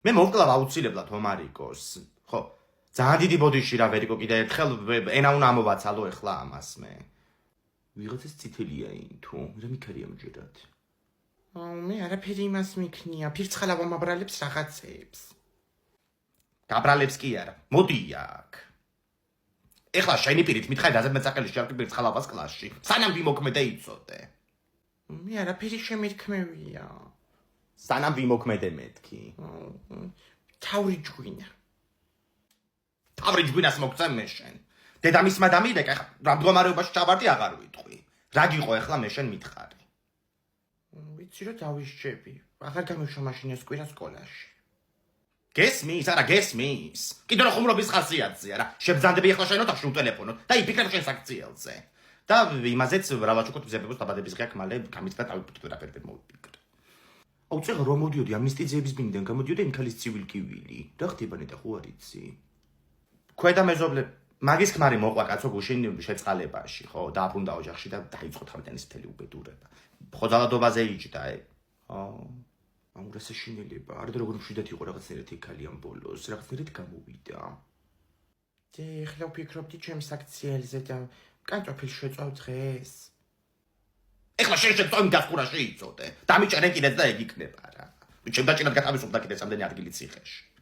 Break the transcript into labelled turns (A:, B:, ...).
A: მე მოვკლავ აუცილებლად ომარიკოს. ხო, ძალიან დიდი ბოდიში რა ვერიკო კიდე ერთხელ ენა უნდა ამოვაცალო ეხლა ამას მე. ვიღაცას წითელია თუ რა მიქარია მჯერად. მე არაფერი იმას მიქნია, ფირცხალა ვამაბრალებს რაღაცებს. გაბრალებს კი არა, მოდი აქ. ეხლა შენი პირით მითხარი დაზეთ მეწაკელი შევკი ფირცხალავას კლასში. სანამ ვიმოქმედე იცოდე. მე არაფერი შემირქმევია. სანამ ვიმოქმედე მეთქი. თავრი ჯღვინა. თავრი ჯგვინას მოგწემ მე შენ. დედამისმა დამირეკა, ხა რა მდგომარეობაში ჩავარდი აღარ ვიტყვი. რა გიყო ეხლა მე შენ მითხარი. ვიცი რომ დავისჯები. აღარ გამიშვა მაშინ ეს კვირა სკოლაში. გესმის, არა გესმის. კიდე რა ხუმრობის ხასიათზეა რა. შებძანდები ეხლა შენ ოთახში უტელეფონოთ და იფიქრებ შენ საქციელზე. და იმაზეც რავაჩუკოთ მზებებოს დაბადების ღია ხმალე გამიწდა თავი ვერაფერ მოვიფიქრე. აუ წეგა რომ მოდიოდი ამნისტიძეების ბინიდან გამოდიოდა იმ ქალის ცივილკივილი. რა ხდება ნეტა ხო არ იცი? ქვედა მეზობლე მაგის ქმარი მოყვა კაცო გუშინ შეწყალებაში, ხო, დააბრუნდა ოჯახში და დაიწყო თავიდან ის მთელი უბედურება. ხოძალადობაზე იჯდა, ამ რასაშინელება, არ და როგორ მშვიდად იყო რაღაცნაირად იქალი ამ ბოლოს, რაღაცნაირად გამოვიდა. ეხლა ვფიქრობდი ჩემს აქციელზე და კანტოფილს შეწავ დღეს. ეხლა შენ შეწავ გასკურაში იწოდე. დამიჭერენ კიდეც და ეგ იქნება რა. ჩემ დაჭერად გათავისუფლდა კიდეც ამდენი ადგილი ციხეში.